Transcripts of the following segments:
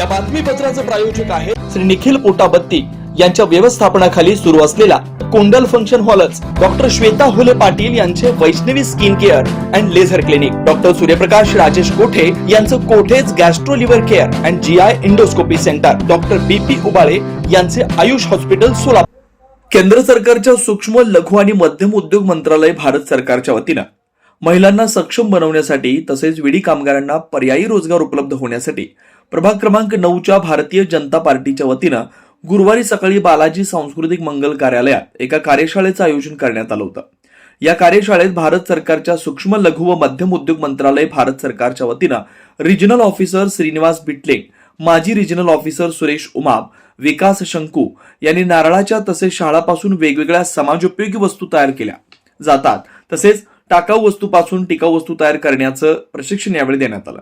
या बातमीपत्राचे प्रायोजक आहे श्री निखिल पोटाबत्ती यांच्या व्यवस्थापनाखाली सुरू असलेला कोंडल फंक्शन हॉलच, डॉक्टर श्वेता हुले पाटील यांचे Vaishnavi skin care and laser clinic, doctor Suryaprakash Rajesh Kothe यांचं Kothe's gastro liver care and GI endoscopy centre, doctor BP Ubale यांचे आयुष हॉस्पिटल सोलापूर. केंद्र सरकारच्या सूक्ष्म लघु आणि मध्यम उद्योग मंत्रालय भारत सरकारच्या वतीनं महिलांना सक्षम बनवण्यासाठी तसेच विडी कामगारांना पर्यायी रोजगार उपलब्ध होण्यासाठी प्रभाग क्रमांक 9च्या भारतीय जनता पार्टीच्या वतीनं गुरुवारी सकाळी बालाजी सांस्कृतिक मंगल कार्यालयात एका कार्यशाळेचं आयोजन करण्यात आलं होतं. या कार्यशाळेत भारत सरकारच्या सूक्ष्म लघु व मध्यम उद्योग मंत्रालय भारत सरकारच्या वतीनं रिजनल ऑफिसर श्रीनिवास बिटले, माजी रिजनल ऑफिसर सुरेश उमाप, विकास शंकू यांनी नारळाच्या तसेच शाळापासून वेगवेगळ्या समाजोपयोगी वस्तू तयार केल्या जातात तसेच टाकाऊ वस्तूपासून टिकाऊ वस्तू तयार करण्याचं प्रशिक्षण यावेळी देण्यात आलं.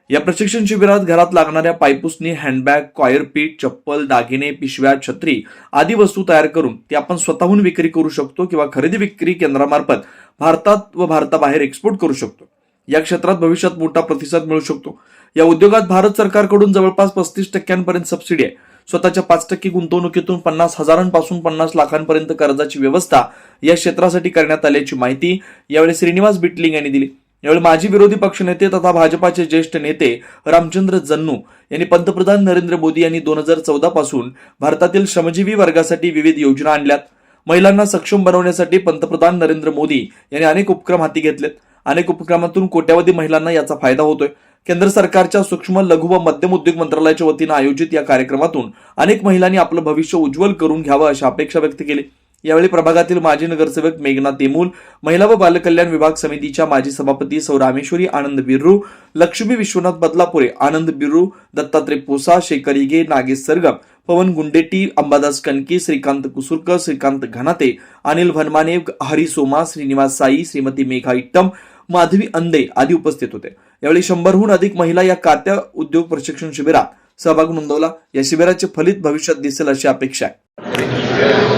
या प्रशिक्षण शिबिरात घरात लागणाऱ्या पायपुसणी, हँडबॅग, कॉयर पीठ, चप्पल, दागिने, पिशव्या, छत्री आदी वस्तू तयार करून ती आपण स्वतःहून विक्री करू शकतो किंवा खरेदी विक्री केंद्रामार्फत भारतात व भारताबाहेर एक्सपोर्ट करू शकतो. या क्षेत्रात भविष्यात मोठा प्रतिसाद मिळू शकतो. या उद्योगात भारत सरकारकडून जवळपास 35% सबसिडी आहे. स्वतःच्या 5% गुंतवणुकीतून 50,000पासून 50 लाखांपर्यंत कर्जाची व्यवस्था या क्षेत्रासाठी करण्यात आल्याची माहिती यावेळी श्रीनिवास बिटलिंग यांनी दिली. यावेळी माजी विरोधी पक्षनेते तथा भाजपाचे ज्येष्ठ नेते रामचंद्र जन्नू यांनी पंतप्रधान नरेंद्र मोदी यांनी 2014 पासून भारतातील श्रमजीवी वर्गासाठी विविध योजना आणल्यात. महिलांना सक्षम बनवण्यासाठी पंतप्रधान नरेंद्र मोदी यांनी अनेक उपक्रम हाती घेतलेत. अनेक उपक्रमातून कोट्यावधी महिलांना याचा फायदा होतोय. केंद्र सरकारच्या सूक्ष्म लघु व मध्यम उद्योग मंत्रालयाच्या वतीनं आयोजित या कार्यक्रमातून अनेक महिलांनी आपलं भविष्य उज्ज्वल करून घ्यावं अशी अपेक्षा व्यक्त केली. यावेळी प्रभागातील माजी नगरसेवक मेघना तेमूल, महिला व बालकल्याण विभाग समितीच्या माजी सभापती सौ रामेश्वरी आनंद बिर्रू, लक्ष्मी विश्वनाथ बदलापुरे, आनंद बिर्रू, दत्तात्रय पोसा, शेखर इगे, नागेश सरगम, पवन गुंडेटी, अंबादास कनके, श्रीकांत कुसुरकर, श्रीकांत घनाते, अनिल भनमाने, हरी सोमा, श्रीनिवास साई, श्रीमती मेघा इट्टम, माधवी अंदे आदी उपस्थित होते. यावेळी 100हून अधिक महिला या कात्या उद्योग प्रशिक्षण शिबिरात सहभाग नोंदवला. या शिबिराचे फलित भविष्यात दिसेल अशी अपेक्षा आहे.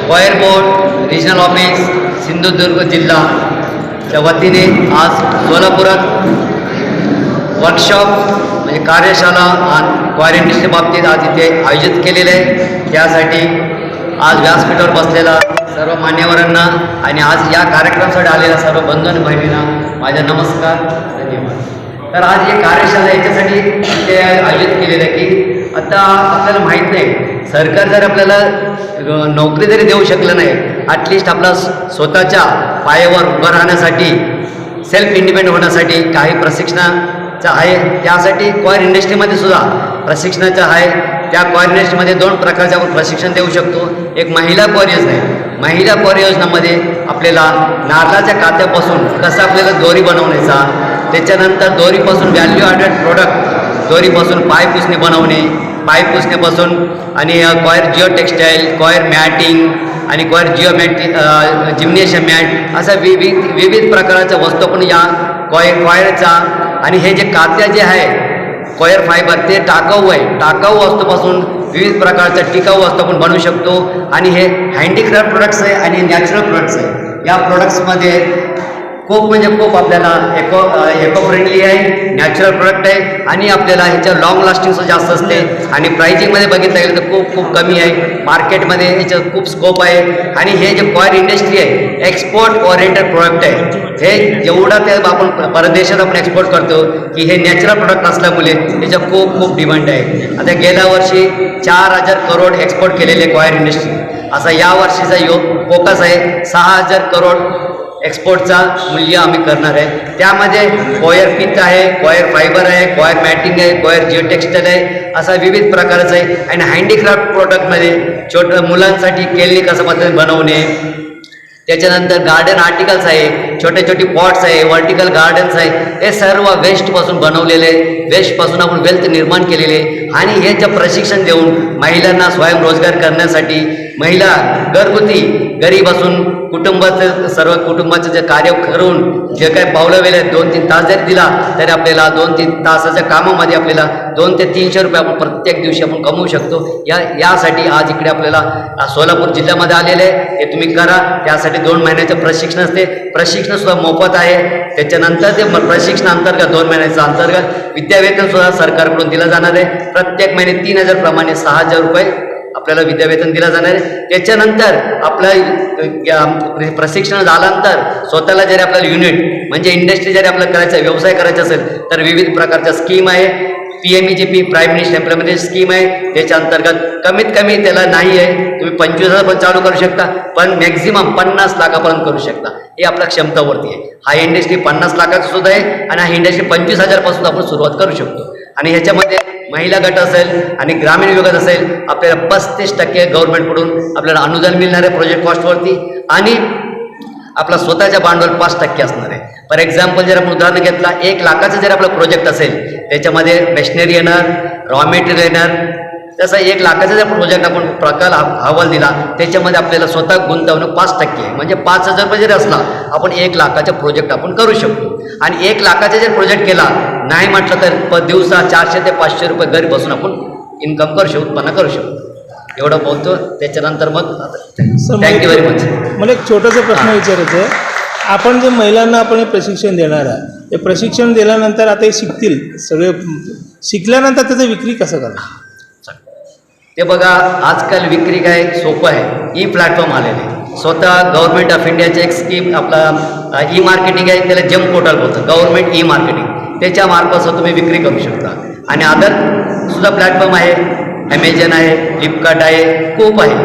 Coir board regional office Sindhudurg जिल्हाच्या वतीने आज सोलापुरात वर्कशॉप म्हणजे कार्यशाळा आणि कॉयर इंडस्ट्री बाबतीत आज इथे आयोजित केलेले आहे. त्यासाठी आज व्यासपीठावर बसलेला सर्व मान्यवरांना आणि आज या कार्यक्रमासाठी आलेल्या सर्व बंधू आणि बहिणींना माझा नमस्कार, धन्यवाद. तर आज ही कार्यशाळा याच्यासाठी इथे आयोजित केलेलं आहे की आता आपल्याला माहीत नाही, सरकार जर आपल्याला नोकरी जरी देऊ शकलं नाही, ॲटलिस्ट आपला स्वतःच्या पायावर उभं राहण्यासाठी, सेल्फ इंडिपेंडंट होण्यासाठी काही प्रशिक्षणाचं आहे. त्यासाठी कॉयर इंडस्ट्रीमध्ये सुद्धा प्रशिक्षणाचं आहे. त्या कॉयर इंडस्ट्रीमध्ये 2 प्रकारचे आपण प्रशिक्षण देऊ शकतो. एक महिला कॉयर योजना आहे. महिला कॉयर योजनामध्ये आपल्याला नारळाच्या कात्यापासून कसं आपल्याला दोरी बनवण्याचा, त्याच्यानंतर दोरीपासून व्हॅल्यू ॲडेड प्रोडक्ट, दोरीपासून पायपुसणी बनवणे, पायपुसण्यापासून आणि coir Jio textile, coir matting आणि कॉयर जिम्नेशियम मॅट अशा विविध प्रकारच्या वस्तू पण या कॉयरचा. आणि हे जे कात्या जे आहे कॉयर फायबर ते टाकाऊ आहे. टाकाऊ वस्तूपासून विविध प्रकारच्या टिकाऊ वस्तू आपण बनवू शकतो. आणि हे हँडीक्राफ्ट प्रोडक्ट्स आहे आणि नॅचरल प्रोडक्ट्स आहे. या प्रोडक्ट्समध्ये खूप म्हणजे खूप आपल्याला इको फ्रेंडली आहे, नॅचरल प्रोडक्ट आहे आणि आपल्याला ह्याच्या लॉंग लास्टिंगसुद्धा जास्त असते. आणि प्राइसिंगमध्ये बघितलं गेलं तर खूप खूप कमी आहे. मार्केटमध्ये ह्याच्यात खूप स्कोप आहे. आणि हे जे कॉयर इंडस्ट्री आहे एक्सपोर्ट ओरिएंटेड प्रोडक्ट आहे. हे जेवढं ते आपण परदेशात आपण एक्सपोर्ट करतो की हे नॅचरल प्रोडक्ट असल्यामुळे त्याच्या खूप खूप डिमांड आहे. आता गेल्या वर्षी 4,000 करोड एक्सपोर्ट केलेले कॉयर इंडस्ट्री, असा या वर्षीचा फोकस आहे 6,000 करोड एक्सपोर्टचा मूल्य आम्ही करणार आहे. त्यामध्ये कॉयर पीत आहे, कॉयर फायबर आहे, कॉयर मॅटिंग आहे, कॉयर जिओ टेक्स्टाईल आहे, असा विविध प्रकारचं आहे. आणि हँडीक्राफ्ट प्रोडक्टमध्ये छोट्या मुलांसाठी केळणी कसं पद्धतीने बनवणे, त्याच्यानंतर गार्डन आर्टिकल्स आहे, छोटे छोटे पॉट्स आहे, व्हर्टिकल गार्डन्स आहे, हे सर्व वेस्टपासून बनवलेले, वेस्टपासून आपण वेल्थ निर्माण केलेले. आणि हे जे प्रशिक्षण देऊन महिलांना स्वयंरोजगार करण्यासाठी, महिला घरगुती घरी बसून कुटुंबाचं सर्व कुटुंबाचं जे कार्य करून जे काही पावलं वेळे 2-3 तास जरी दिला तरी आपल्याला 2-3 तासाच्या कामामध्ये आपल्याला 200 ते 300 रुपये आपण प्रत्येक दिवशी आपण कमवू शकतो. यासाठी आज इकडे आपल्याला सोलापूर जिल्ह्यामध्ये आलेले आहे. ते तुम्ही करा. त्यासाठी 2 महिन्याचं प्रशिक्षण असते. प्रशिक्षण सुद्धा मोफत आहे. त्याच्यानंतर ते प्रशिक्षणाअंतर्गत 2 महिन्याच्या अंतर्गत विद्यावेतन सुद्धा सरकारकडून दिलं जाणार आहे. प्रत्येक महिने 3,000 प्रमाणे 6,000 रुपये आपल्याला विद्यावेतन दिलं जाणार आहे. त्याच्यानंतर आपलं प्रशिक्षण झाल्यानंतर स्वतःला जरी आपल्याला युनिट म्हणजे इंडस्ट्री जरी आपल्याला करायचं व्यवसाय करायचा असेल तर विविध प्रकारच्या स्कीम आहे. PMEGP prime minister employment scheme आहे. त्याच्या अंतर्गत कमीत कमी त्याला नाही आहे तुम्ही 25,000 पण चालू करू शकता, पण मॅक्झिमम 50 लाखापर्यंत करू शकता. हे आपल्या क्षमतावरती आहे. हा इंडस्ट्री 50 लाखाचा सुद्धा आहे आणि हा इंडस्ट्री 25,000 पासून आपण सुरुवात करू शकतो. आणि ह्याच्यामध्ये महिला गट असेल आणि ग्रामीण विभागात असेल आपल्याला 35% गव्हर्नमेंटकडून आपल्याला अनुदान मिळणार आहे प्रोजेक्ट कॉस्टवरती आणि आपला स्वतःच्या भांडवल 5% असणार आहे. फॉर एक्झाम्पल जर आपण उदाहरण घेतला 1 लाखाचा जर आपला प्रोजेक्ट असेल त्याच्यामध्ये मशिनरी येणार, रॉ मटेरियल येणार. तसा 1 लाखाचा जर प्रोजेक्ट आपण प्रकार अहवाल दिला त्याच्यामध्ये आपल्याला स्वतः गुंतवणूक 5% आहे. म्हणजे 5,000 रुपये जरी असला आपण 1 लाखाचा प्रोजेक्ट आपण करू शकतो. आणि 1 लाखाचा जर प्रोजेक्ट केला नाही म्हटलं तर दिवसा 400 ते 500 रुपये घरी बसून आपण इन्कम करू शकतो, उत्पन्न करू शकतो. एवढं बोलतो. त्याच्यानंतर मग थँक्यू व्हेरी मच. मला एक छोटासा प्रश्न विचारायचा आहे. आपण जे महिलांना आपण हे प्रशिक्षण देणार आहे हे प्रशिक्षण दिल्यानंतर आता हे शिकतील सगळे, शिकल्यानंतर त्याचं विक्री कसं करणार? ते बघा आजकाल विक्री काय सोपं आहे. प्लॅटफॉर्म आलेले स्वतः गव्हर्नमेंट ऑफ इंडियाचे एक स्कीम आपला मार्केटिंग आहे. त्याला जेम पोर्टल बोलतं गव्हर्नमेंट मार्केटिंग. त्याच्या मार्फत तुम्ही विक्री करू शकता. आणि अदर सुद्धा प्लॅटफॉर्म आहे. ॲमेझॉन आहे, फ्लिपकार्ट आहे, खूप आहे.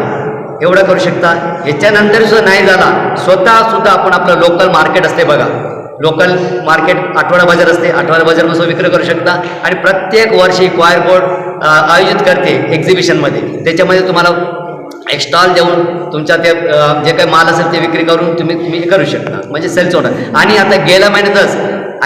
एवढं करू शकता. ह्याच्यानंतर सुद्धा नाही झाला स्वतःसुद्धा आपण आपलं लोकल मार्केट असते बघा. लोकल मार्केट आठवडा बाजार असते. आठवडा बाजारपासून विक्री करू शकता. आणि प्रत्येक वर्षी क्वायर बोर्ड आयोजित करते एक्झिबिशनमध्ये. त्याच्यामध्ये तुम्हाला एक स्टॉल देऊन तुमच्या ते जे काही माल असेल ते विक्री करून तुम्ही करू शकता. म्हणजे सेल्स ऑर्डर. आणि आता गेल्या महिन्यातच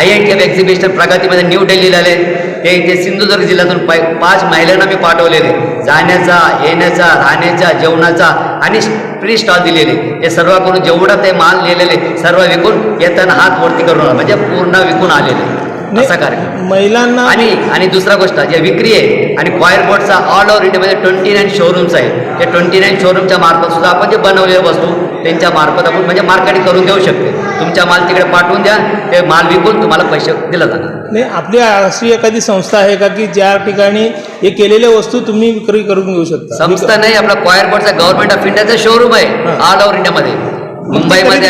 IITF एक्झिबिशन प्रगतीमध्ये न्यू दिल्लीला आले. ते इथे सिंधुदुर्ग जिल्ह्यातून 5 महिलांना मी पाठवलेले. जाण्याचा, येण्याचा, राहण्याचा, जेवणाचा आणि फ्री स्टॉल दिलेले. हे सर्व करून जेवढं ते माल लिहिलेले सर्व विकून येताना हात वरती करून म्हणजे पूर्ण विकून आलेले. असा कार्यक्रम महिलांना आणि दुसरा गोष्ट जे विक्री आहे आणि क्वायर बोर्डचा ऑल ओव्हर इंडियामध्ये 29 शोरूम्स आहे. त्या 29 शोरूमच्या मार्फत सुद्धा आपण जे बनवलेले वस्तू त्यांच्या मार्फत आपण म्हणजे मार्केटिंग करून देऊ शकते. तुमच्या माल तिकडे पाठवून द्या. ते माल विकून तुम्हाला पैसे दिला जाणार. नाही आपली अशी एखादी संस्था आहे का की ज्या ठिकाणी हे केलेल्या वस्तू तुम्ही विक्री करून घेऊ शकता? संस्था नाही. आपला क्वायर बोर्डचा गव्हर्नमेंट ऑफ इंडियाचा शोरूम आहे ऑल ओव्हर इंडियामध्ये. मुंबईमध्ये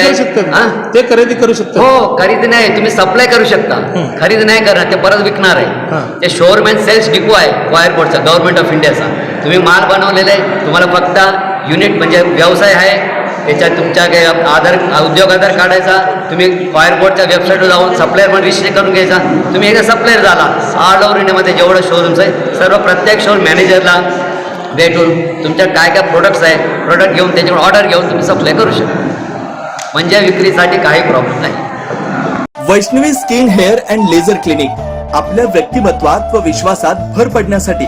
ते खरेदी करू शकता? हो, खरेदी नाही तुम्ही सप्लाय करू शकता. खरेदी नाही करणार ते परत विकणार आहे. ते शोरूम अँड सेल्स डिपो आहे क्वायर बोर्डचा गव्हर्नमेंट ऑफ इंडियाचा. तुम्ही माल बनवलेला आहे. तुम्हाला फक्त युनिट म्हणजे व्यवसाय आहे. त्याच्यात तुमच्या काही उद्योग आधार काढायचा. तुम्ही क्वायर बोर्डच्या वेबसाईटवर जाऊन सप्लायर पण रजिस्टर करून घ्यायचा. तुम्ही एकदा सप्लायर झाला ऑल ओव्हर इंडियामध्ये जेवढं शोरूम्स आहे सर्व प्रत्येक शोरूम मॅनेजरला भेटून तुमच्या काय काय प्रोडक्ट्स आहे प्रोडक्ट घेऊन त्याच्यावर ऑर्डर घेऊन तुम्ही सप्लाय करू शकता. म्हणजे विक्रीसाठी काही प्रॉब्लेम नाही. Vaishnavi skin hair and laser clinic आपल्या व्यक्तिमत्वात व विश्वासात भर पडण्यासाठी,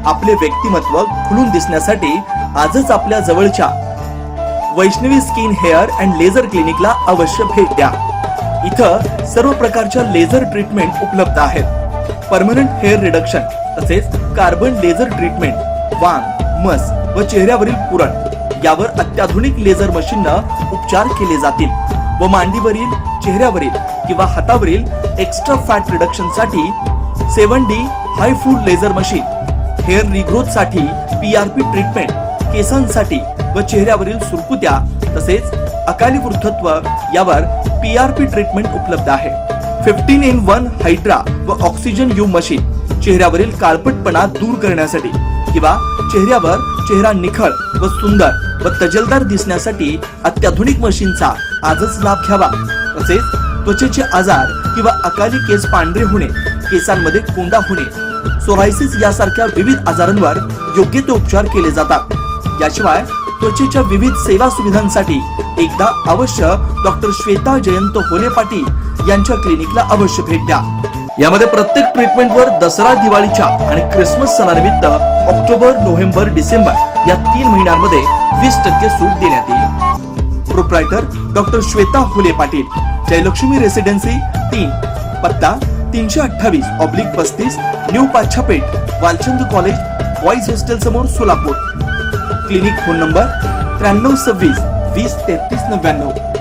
आपले व्यक्तिमत्व खुलून दिसण्यासाठी आजच आपल्या जवळच्या Vaishnavi skin hair and laser क्लिनिकला अवश्य भेट द्या. इथं सर्व प्रकारच्या लेझर ट्रीटमेंट उपलब्ध आहेत. परमनंट हेअर रिडक्शन तसेच कार्बन लेझर ट्रीटमेंट, वांग, मस व चेहऱ्यावरील पुरण यावर अत्याधुनिक लेझर मशीननं उपचार केले जातील व मांडीवरील, चेहऱ्यावरील किंवा हातावरील एक्स्ट्रा फॅट रिडक्शन साठी 7D हाय फूड लेझर मशीन, हेअर रिग्रोथ साठी PRP ट्रीटमेंट, केसांसाठी व चेहऱ्यावरील सुरकुत्या तसेच अकाली वृद्धत्व यावर PRP ट्रीटमेंट उपलब्ध आहे. 15-in-1 हायड्रा व ऑक्सिजन यू मशीन चेहऱ्यावरील काळपटपणा दूर करण्यासाठी किंवा चेहऱ्यावर चेहरा निखळ व सुंदर व तजेलदार दिसण्यासाठी अत्याधुनिक मशीनचा आजच लाभ घ्यावा. तसेच त्वचेचे आजार किंवा अकाली केस पांढरे होणे, केसांमध्ये कोंडा होणे, सोरायसिस यासारख्या विविध आजारांवर योग्य ते उपचार केले जातात. याशिवाय त्वचेच्या विविध सेवा सुविधांसाठी एकदा अवश्य डॉक्टर श्वेता जयंत होले पाटील यांच्या क्लिनिकला अवश्य भेट द्या. यामध्ये प्रत्येक ट्रीटमेंटवर दसरा, दिवाळीच्या आणि ख्रिसमस सणानिमित्त ऑक्टोबर, नोव्हेंबर, डिसेंबर या 3 महिन्यांमध्ये 20% सूट देण्यात येईल. Proprietor doctor Shweta Hule Patil, Jayalakshmi residency 3, पत्ता 328/35 new Pachhapeth, Walchand college, boys hostel समोर, सोलापूर. Clinic phone number 9326 20 33 99.